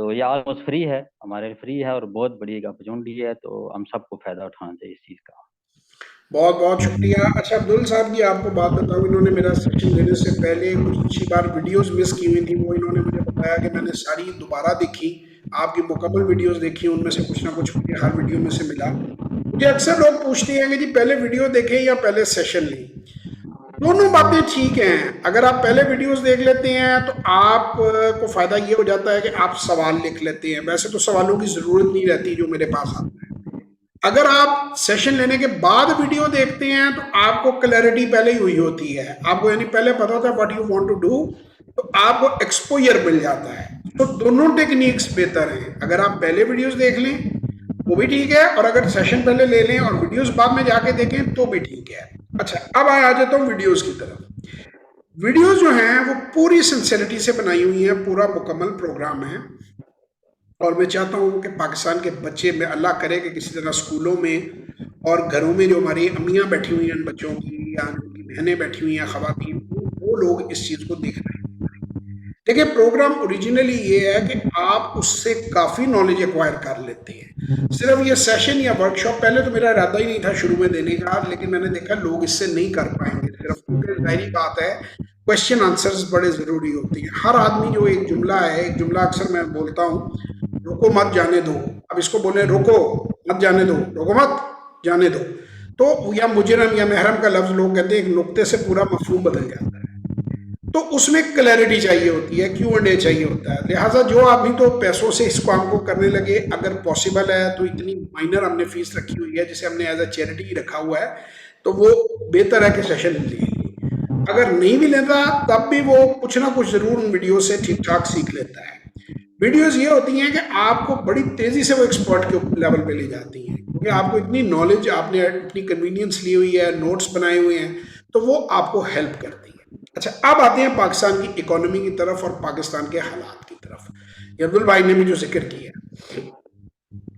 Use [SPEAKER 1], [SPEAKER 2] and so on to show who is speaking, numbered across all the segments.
[SPEAKER 1] تو یہ almost free ہے، ہمارے لیے فری ہے اور بہت بڑی ایک اپرچونٹی ہے، تو ہم سب کو فائدہ اٹھانا چاہیے اس چیز کا۔
[SPEAKER 2] بہت بہت شکریہ۔ اچھا عبدل صاحب کی آپ کو بات بتاؤں، انہوں نے میرا سیشن لینے سے پہلے کچھ پچھلی بار ویڈیوز مس کی ہوئی تھی، وہ انہوں نے مجھے بتایا کہ میں نے ساری دوبارہ دیکھی، آپ کی مکمل ویڈیوز دیکھی، ان میں سے کچھ نہ کچھ مجھے ہر ویڈیو میں سے ملا۔ مجھے اکثر لوگ پوچھتے ہیں کہ جی پہلے ویڈیو دیکھیں یا پہلے سیشن لیں، دونوں باتیں ٹھیک ہیں۔ اگر آپ پہلے ویڈیوز دیکھ لیتے ہیں تو آپ کو فائدہ یہ ہو جاتا ہے کہ آپ سوال لکھ لیتے ہیں، ویسے تو سوالوں کی ضرورت نہیں رہتی جو میرے پاس آتا ہے۔ اگر آپ سیشن لینے کے بعد ویڈیو دیکھتے ہیں تو آپ کو کلیئرٹی پہلے ہی ہوئی ہوتی ہے، آپ کو یعنی پہلے پتا ہوتا ہے what you want to do, تو آپ کو ایکسپوئر مل جاتا ہے۔ تو دونوں ٹیکنیکس بہتر ہیں، اگر آپ پہلے ویڈیوز دیکھ لیں وہ بھی ٹھیک ہے، اور اگر سیشن پہلے لے لیں اور ویڈیوز بعد میں جا کے دیکھیں تو بھی ٹھیک ہے۔ اچھا اب آ جاتا ہوں ویڈیوز کی طرف۔ ویڈیوز جو ہیں وہ پوری سنسیریٹی سے بنائی ہوئی ہیں، پورا مکمل پروگرام ہے، اور میں چاہتا ہوں کہ پاکستان کے بچے، میں اللہ کرے کہ کسی طرح اسکولوں میں اور گھروں میں جو ہماری امیاں بیٹھی ہوئی ہیں ان بچوں کی، یا ان کی بہنیں بیٹھی ہوئی ہیں خواتین، وہ لوگ اس چیز کو دیکھ رہے ہیں۔ دیکھیں پروگرام اوریجنلی یہ ہے کہ آپ اس سے کافی نالج ایکوائر کر لیتے ہیں۔ صرف یہ سیشن یا ورکشاپ، پہلے تو میرا ارادہ ہی نہیں تھا شروع میں دینے کا، لیکن میں نے دیکھا لوگ اس سے نہیں کر پائیں گے، صرف کیونکہ ظاہری بات ہے کوشچن آنسرز بڑے ضروری ہوتے ہیں۔ ہر آدمی جو ایک جملہ ہے، ایک جملہ اکثر میں بولتا ہوں، رکو مت جانے دو، اب اس کو بولیں رکو مت جانے دو، رکو مت جانے دو، تو یا مجرم یا محرم کا لفظ لوگ کہتے ہیں ایک نقطے سے پورا مفہوم بدل جاتا ہے، تو اس میں کلیئرٹی چاہیے ہوتی ہے، کیو اینڈ اے چاہیے ہوتا ہے۔ لہٰذا جو آدمی تو پیسوں سے اس کام کو کرنے لگے، اگر پاسبل ہے تو اتنی مائنر ہم نے فیس رکھی ہوئی ہے جسے ہم نے ایز اے چیریٹی رکھا ہوا ہے، تو وہ بہتر ہے کہ سیشن لے۔ اگر نہیں بھی لیتا تب بھی وہ کچھ نہ کچھ ضرور ان ویڈیو سے ٹھیک ٹھاک سیکھ لیتا ہے۔ ویڈیوز یہ ہوتی ہیں کہ آپ کو بڑی تیزی سے وہ ایکسپرٹ کے لیول پہ لے جاتی ہیں، کیونکہ آپ کو اتنی نالج، آپ نے اتنی کنوینئنس لی ہوئی ہے، نوٹس بنائے ہوئے ہیں، تو وہ آپ کو ہیلپ کرتی ہے۔ اچھا اب آتے ہیں پاکستان کی اکانومی کی طرف اور پاکستان کے حالات کی طرف۔ یہ عبدل بھائی نے بھی جو ذکر کیا،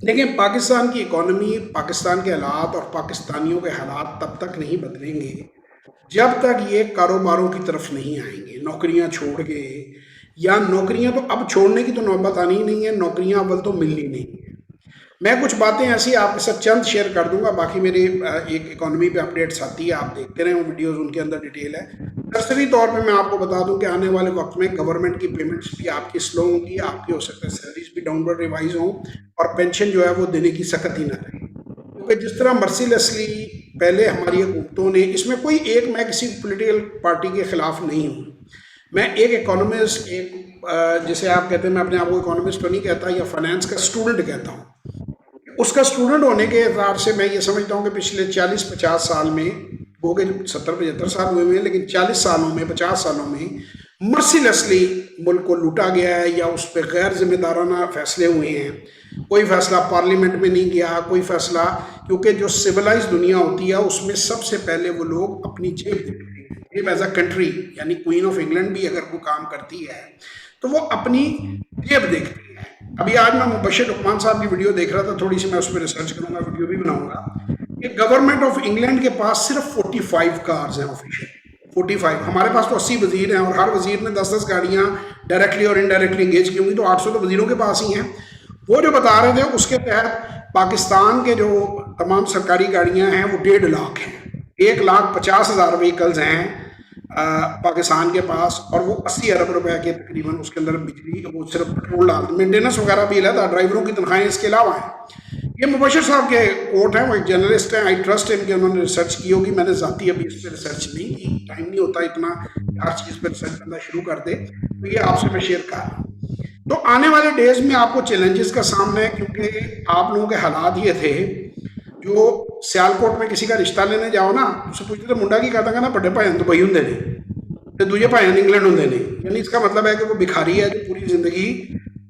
[SPEAKER 2] دیکھیں پاکستان کی اکانومی، پاکستان کے حالات اور پاکستانیوں کے حالات تب تک نہیں بدلیں گے جب تک یہ کاروباروں کی طرف نہیں آئیں گے، نوکریاں چھوڑ کے، یا نوکریاں تو اب چھوڑنے کی تو نوبت آنی ہی نہیں ہے، نوکریاں اول تو ملنی نہیں ہیں۔ میں کچھ باتیں ایسی آپ کے ساتھ چند شیئر کر دوں گا، باقی میری ایک اکانومی پہ اپڈیٹس آتی ہے، آپ دیکھتے رہیں وہ ویڈیوز، ان کے اندر ڈیٹیل ہے۔ سرسری طور پہ میں آپ کو بتا دوں کہ آنے والے وقت میں گورنمنٹ کی پیمنٹس بھی آپ کی سلو ہوں گی، آپ کی ہو سکتا ہے سیلریز بھی ڈاؤن ورڈ ریوائز ہوں، اور پینشن جو ہے وہ دینے کی سخت ہی نہ رہے، کیونکہ جس طرح مرسیلیسلی پہلے ہماری حکومتوں نے، اس میں کوئی ایک، میں کسی پولیٹیکل پارٹی کے خلاف نہیں ہوں، میں ایک اکانومسٹ، ایک جسے آپ کہتے ہیں، میں اپنے آپ کو اکانومسٹ تو نہیں کہتا، یا فائنانس کا اسٹوڈنٹ کہتا ہوں، اس کا اسٹوڈنٹ ہونے کے اعتبار سے میں یہ سمجھتا ہوں کہ پچھلے 40-50 سال میں، وہ کہ 70-75 سال ہوئے ہیں، لیکن 40 سالوں میں، 50 سالوں میں مرسیلیسلی ملک کو لوٹا گیا ہے، یا اس پہ غیر ذمہ دارانہ فیصلے ہوئے ہیں۔ کوئی فیصلہ پارلیمنٹ میں نہیں گیا، کوئی فیصلہ، کیونکہ جو سویلائز دنیا ہوتی ہے اس میں سب سے پہلے وہ لوگ اپنی جیب دیکھتے ہیں۔ جیب ایز اے کنٹری، یعنی کوئین آف انگلینڈ بھی اگر کوئی کام کرتی ہے تو وہ اپنی جیب دیکھتی ہے۔ ابھی آج میں مبشر لقمان صاحب کی ویڈیو دیکھ رہا تھا، تھوڑی سی میں اس پہ ریسرچ کروں گا، ویڈیو بھی بناؤں گا، کہ گورنمنٹ آف انگلینڈ کے پاس صرف 45 کارز ہیں آفیشیل، 45۔ ہمارے پاس تو 80 وزیر ہیں، اور ہر وزیر نے 10-10 گاڑیاں ڈائریکٹلی اور انڈائریکٹلی انگیج کی ہوں گی، تو 800 تو وزیروں کے پاس ہی ہیں۔ وہ جو بتا رہے تھے اس کے تحت پاکستان کے جو تمام سرکاری گاڑیاں ہیں وہ 1.5 لاکھ ہیں، 1,50,000 وہیکلز ہیں پاکستان کے پاس، اور وہ 80 ارب روپے کے تقریباً اس کے اندر بجلی، وہ صرف پیٹرول ڈالتے، مینٹیننس وغیرہ بھی علیحدہ، ڈرائیوروں کی تنخواہیں اس کے علاوہ ہیں۔ یہ مبشر صاحب کے کوٹ ہیں، وہ ایک جرنلسٹ ہیں، آئی ٹرسٹ ان کے، انہوں نے ریسرچ کی ہوگی، میں نے ذاتی ابھی اس پہ ریسرچ نہیں کی، ٹائم نہیں ہوتا اتنا ہر چیز پہ ریسرچ کرنا شروع کر دے، تو یہ آپ سے میں شیئر کر رہا ہوں۔ تو آنے والے ڈیز میں آپ کو چیلنجز کا سامنا ہے، کیونکہ آپ لوگوں کے حالات یہ تھے، جو سیالکوٹ میں کسی کا رشتہ لینے جاؤ نا، اس سے پوچھتے تھے منڈا کی کہتا نا بڑے بھائی تو بھائی ہوں نے، دوجے بھائی انگلینڈ ہوں نے، یعنی اس کا مطلب ہے کہ وہ بھکاری ہے جو پوری زندگی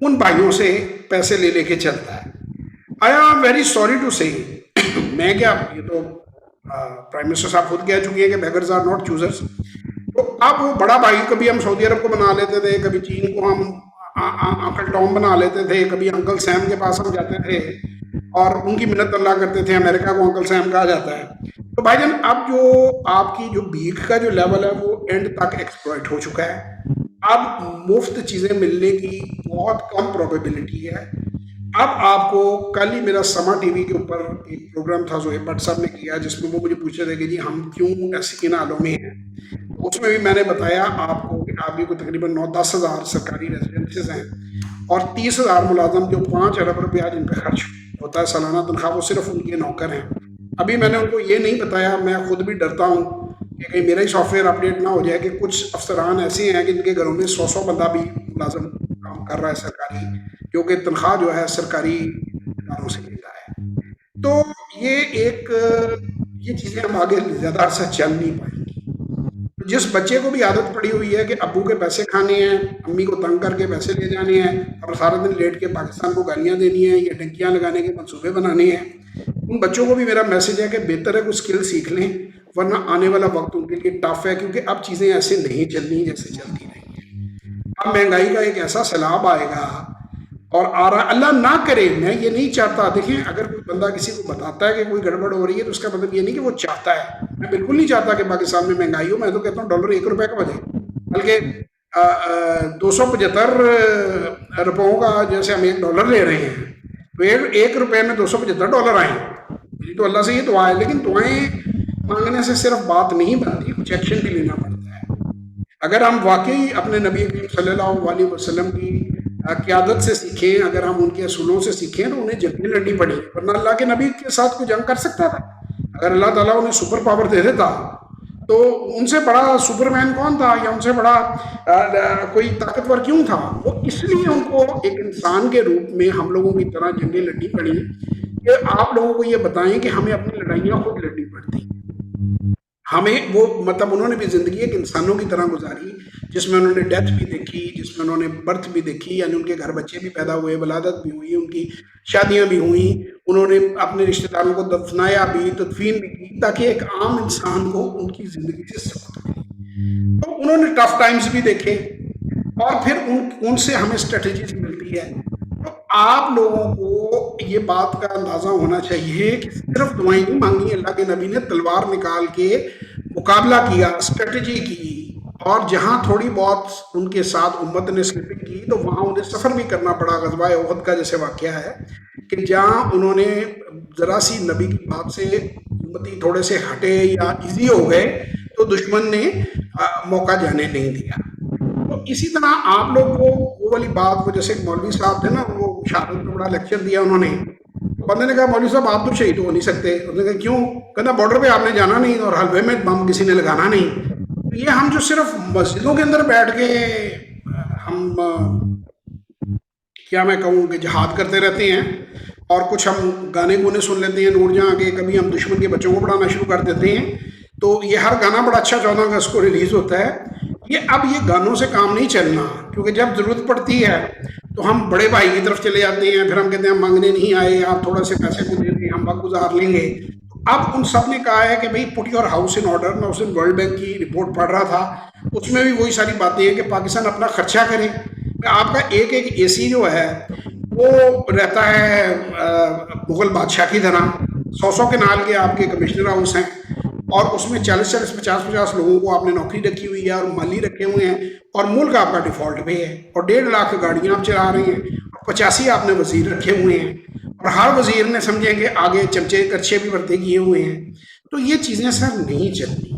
[SPEAKER 2] ان بھائیوں سے پیسے لے لے کے چلتا ہے۔ I am very sorry to سے، میں کیا، یہ تو پرائم منسٹر صاحب خود کہہ چکے ہیں کہ بیگرز آر ناٹ چوزرز، تو اب وہ بڑا بھائی، کبھی ہم سعودی عرب کو بنا لیتے تھے، کبھی چین کو ہم انکل ٹام بنا لیتے تھے، کبھی انکل سیم کے پاس ہم جاتے تھے اور ان کی منت اللہ کرتے تھے، امریکہ کو انکل سیم کہا جاتا ہے۔ تو بھائی جان اب جو آپ کی جو بھیک کا جو لیول ہے وہ اینڈ تک ایکسپلائٹ ہو چکا ہے، اب مفت چیزیں ملنے کی بہت کم پروبیبلٹی ہے. اب آپ کو کل ہی میرا سما ٹی وی کے اوپر ایک پروگرام تھا زہیب بٹ صاحب نے کیا جس میں وہ مجھے پوچھ رہے تھے کہ جی ہم کیوں ایسے ان حالوں میں ہیں. اس میں بھی میں نے بتایا آپ کو کہ آپ کی کوئی تقریباً 9-10 ہزار سرکاری ریزیڈنسز ہیں اور 30,000 ملازم جو 5 ارب روپیہ جن پہ خرچ ہوتا ہے سالانہ تنخواہ، وہ صرف ان کے نوکر ہیں. ابھی میں نے ان کو یہ نہیں بتایا، میں خود بھی ڈرتا ہوں کہ کہیں میرا ہی سافٹ ویئر اپڈیٹ نہ ہو جائے کہ کچھ افسران ایسے ہیں کہ ان کے گھروں میں 100 بندہ بھی ملازم کام کر رہا ہے سرکاری، کیونکہ تنخواہ جو ہے سرکاری اداروں سے لیتا ہے. تو یہ ایک یہ چیزیں ہم آگے زیادہ عرصہ چل نہیں پائیں گی. جس بچے کو بھی عادت پڑی ہوئی ہے کہ ابو کے پیسے کھانے ہیں، امی کو تنگ کر کے پیسے لے جانے ہیں اور سارا دن لیٹ کے پاکستان کو گالیاں دینی ہیں یا ڈنکیاں لگانے کے منصوبے بنانے ہیں، ان بچوں کو بھی میرا میسج ہے کہ بہتر ہے کوئی اسکل سیکھ لیں، ورنہ آنے والا وقت ان کے لیے ٹف ہے، کیونکہ اب چیزیں ایسے نہیں چلنی جیسے چلتی رہی ہیں. اب مہنگائی کا ایک ایسا سیلاب آئے گا اور آ رہا، اللہ نہ کرے، میں یہ نہیں چاہتا. دیکھیں اگر کوئی بندہ کسی کو بتاتا ہے کہ کوئی گڑبڑ ہو رہی ہے تو اس کا مطلب یہ نہیں کہ وہ چاہتا ہے. میں بالکل نہیں چاہتا کہ پاکستان میں مہنگائی ہو. میں تو کہتا ہوں ڈالر 1 روپے کا بجے، بلکہ 275 روپوں کا جیسے ہم $1 لے رہے ہیں تو 1 روپے میں $275 آئیں. میری تو اللہ سے یہ دعا ہے، لیکن دعائیں مانگنے سے صرف بات نہیں بنتی، کچھ ایکشن بھی لینا پڑتا ہے. اگر ہم واقعی اپنے نبی کریم صلی اللہ علیہ وسلم کی قیادت سے سیکھیں، اگر ہم ان کے اصولوں سے سیکھیں تو انہیں جنگیں لڑنی پڑی، ورنہ اللہ کے نبی کے ساتھ کوئی جنگ کر سکتا تھا؟ اگر اللہ تعالیٰ انہیں سپر پاور دے دیتا تو ان سے بڑا سپر مین کون تھا یا ان سے بڑا کوئی طاقتور کیوں تھا؟ وہ اس لیے ان کو ایک انسان کے روپ میں ہم لوگوں کی طرح جنگیں لڑنی پڑی کہ آپ لوگوں کو یہ بتائیں کہ ہمیں اپنی لڑائیاں خود لڑنی پڑتی. ہمیں وہ مطلب انہوں نے بھی زندگی ایک انسانوں کی طرح گزاری جس میں انہوں نے ڈیتھ بھی دیکھی، جس میں انہوں نے برتھ بھی دیکھی، یعنی ان کے گھر بچے بھی پیدا ہوئے، ولادت بھی ہوئی، ان کی شادیاں بھی ہوئیں، انہوں نے اپنے رشتہ داروں کو دفنایا بھی، تدفین بھی کی، تاکہ ایک عام انسان کو ان کی زندگی سے سبق ملے. تو انہوں نے ٹف ٹائمز بھی دیکھے اور پھر ان سے ہمیں اسٹریٹجیز ملتی ہے. تو آپ لوگوں کو یہ بات کا اندازہ ہونا چاہیے کہ صرف دعائیں نہیں مانگی، اللہ کے نبی نے تلوار نکال کے مقابلہ کیا، اسٹریٹجی کی، اور جہاں تھوڑی بہت ان کے ساتھ امت نے سلپنگ کی تو وہاں انہیں سفر بھی کرنا پڑا. غزوہ احد کا جیسے واقعہ ہے کہ جہاں انہوں نے ذرا سی نبی کی بات سے امتی تھوڑے سے ہٹے یا ایزی ہو گئے تو دشمن نے موقع جانے نہیں دیا. تو اسی طرح آپ لوگ کو وہ والی بات، وہ جیسے مولوی صاحب تھے نا، وہ شہادت میں بڑا لیکچر دیا انہوں نے. بندے نے کہا مولوی صاحب آپ تو شہید ہو نہیں سکتے. انہوں نے کہا کیوں؟ کہنا بارڈر پہ آپ نے جانا نہیں اور حلوے میں بم کسی نے لگانا نہیں. تو یہ ہم جو صرف مسجدوں کے اندر بیٹھ کے ہم کیا میں کہوں کہ جہاد کرتے رہتے ہیں اور کچھ ہم گانے گونے سن لیتے ہیں نور جہاں کے، کبھی ہم دشمن کے بچوں کو پڑھانا شروع کر دیتے ہیں. تو یہ ہر گانا بڑا اچھا 14 اگست کو ریلیز ہوتا ہے. اب یہ گانوں سے کام نہیں چلنا، کیونکہ جب ضرورت پڑتی ہے تو ہم بڑے بھائی کی طرف چلے جاتے ہیں، پھر ہم کہتے ہیں ہم مانگنے نہیں آئے، آپ تھوڑا سے پیسے کو دے دیں، ہم وقت گزار لیں گے. اب ان سب نے کہا ہے کہ بھئی put your house in order. میں اس دن ورلڈ بینک کی رپورٹ پڑھ رہا تھا، اس میں بھی وہی ساری باتیں ہیں کہ پاکستان اپنا خرچہ کرے. آپ کا ایک اے سی جو ہے وہ رہتا ہے مغل بادشاہ کی طرح، 100 کنال کے آپ کے کمشنر ہاؤس ہیں اور اس میں 40 50 لوگوں کو آپ نے نوکری رکھی ہوئی ہے اور مالی رکھے ہوئے ہیں، اور ملک آپ کا ڈیفالٹ پہ ہے، اور 1.5 لاکھ گاڑیاں آپ چلا رہے ہیں، 85 آپ نے وزیر رکھے ہوئے ہیں، اور ہر وزیر نے سمجھیں کہ آگے چمچے کرچے بھی بھرتے کیے ہوئے ہیں. تو یہ چیزیں سر نہیں چلتی.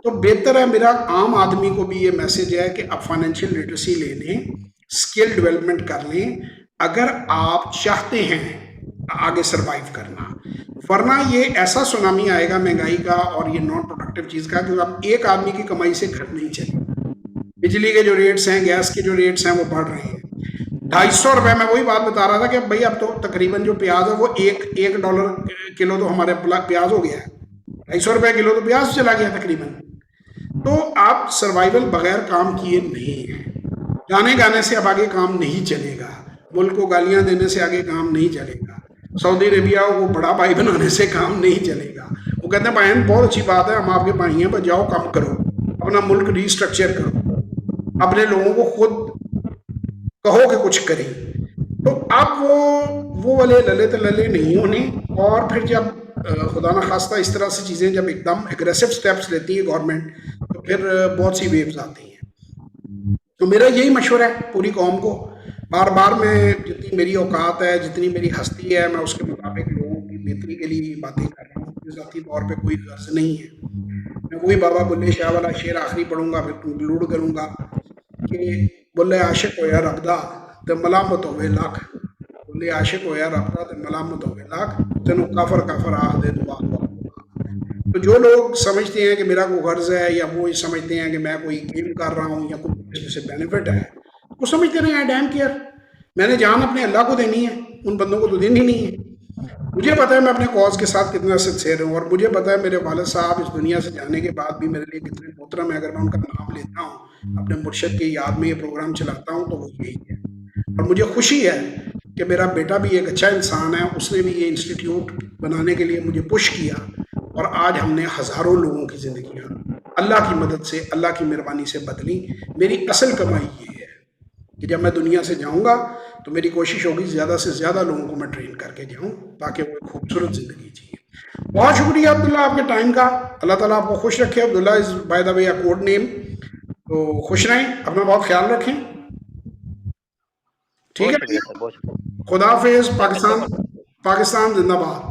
[SPEAKER 2] تو بہتر ہے، میرا عام آدمی کو بھی یہ میسج ہے کہ آپ فائنینشیل لٹریسی لے لیں، اسکل ڈیولپمنٹ کر لیں اگر آپ چاہتے ہیں آگے سروائیو کرنا. ورنہ یہ ایسا سونامی آئے گا مہنگائی کا اور یہ نان پروڈکٹیو چیز کا کہ اب ایک آدمی کی کمائی سے گھر نہیں چلے. بجلی کے جو ریٹس ہیں، گیس کے جو ریٹس ہیں وہ بڑھ رہے ہیں. 250 روپے، میں وہی بات بتا رہا تھا کہ بھائی اب تو تقریباً جو پیاز ہے وہ $1 کلو تو ہمارے پیاز ہو گیا ہے. 250 روپے کلو تو پیاز چلا گیا تقریباً. تو آپ سروائیول بغیر کام کیے نہیں ہیں. گانے سے اب آگے کام نہیں چلے گا، ملک کو گالیاں دینے سے آگے کام نہیں چلے گا، سعودی عربیہ کو بڑا بھائی بنانے سے کام نہیں چلے گا. وہ کہتے ہیں بھائین بہت اچھی بات ہے، ہم آپ کے بھائی ہیں، پر جاؤ کام کرو، اپنا ملک ریسٹرکچر کرو، اپنے لوگوں کو خود کہو کہ کچھ کریں. تو اب وہ والے للے تللے نہیں ہونے. اور پھر جب خدا نخواستہ اس طرح سے چیزیں جب ایک دم اگریسو سٹیپس لیتی ہے گورنمنٹ تو پھر بہت سی ویوز آتی ہیں. تو میرا یہی مشورہ ہے پوری قوم کو، بار بار میں جتنی میری اوقات ہے، جتنی میری ہستی ہے، میں اس کے مطابق لوگوں کی بہتری کے لیے باتیں کر رہا ہوں، مجھے ذاتی طور پہ کوئی غرض نہیں ہے۔ میں وہی بابا بلے شاہ والا شعر آخری پڑھوں گا، پھر کنکلوڈ کروں گا کہ بولے عاشق ہویا ربدا تے ملامت ہوئے لاکھ، بولے عاشق ہویا ربدا تے ملامت ہوئے لاکھ، تینوں کافر کافر آخ دے دعا دعا۔ تو جو لوگ سمجھتے ہیں کہ میرا کوئی غرض ہے، یا وہ سمجھتے ہیں کہ میں کوئی گیم کر رہا ہوں یا کوئی اس میں سے بینیفٹ ہے، وہ سمجھتے رہے ہیں ڈیم کیئر، میں نے جان اپنے اللہ کو دینی ہے، ان بندوں کو تو دینی نہیں ہے۔ مجھے پتا ہے میں اپنے کاز کے ساتھ کتنا سنسیئر ہوں، اور مجھے پتا ہے میرے والد صاحب اس دنیا سے جانے کے بعد بھی میرے لیے کتنے محترم ہے۔ اگر میں ان کا نام لیتا ہوں، اپنے مرشد کی یاد میں یہ پروگرام چلاتا ہوں، تو وہ یہی ہے۔ اور مجھے خوشی ہے کہ میرا بیٹا بھی ایک اچھا انسان ہے، اس نے بھی یہ انسٹیٹیوٹ بنانے کے لیے مجھے پش کیا، اور آج ہم نے ہزاروں لوگوں کی زندگیاں اللہ کی مدد سے، اللہ کی مہربانی سے بدلی۔ میری اصل کمائی یہ ہے کہ جب میں دنیا سے جاؤں گا تو میری کوشش ہوگی زیادہ سے زیادہ لوگوں کو میں ٹرین کر کے جاؤں، تاکہ وہ ایک خوبصورت زندگی جیے۔ بہت شکریہ عبداللہ آپ کے ٹائم کا، اللہ تعالیٰ آپ کو خوش رکھے۔ عبداللہ is by the way code نیم، تو خوش رہیں، اپنا بہت خیال رکھیں، ٹھیک
[SPEAKER 1] بہت
[SPEAKER 2] ہے
[SPEAKER 1] شکریہ
[SPEAKER 2] بھیا؟
[SPEAKER 1] سر، بہت شکریہ۔
[SPEAKER 2] خدا حافظ،
[SPEAKER 1] چلیں ملتے
[SPEAKER 2] پاکستان،
[SPEAKER 1] ہیں۔
[SPEAKER 2] پاکستان زندہ باد۔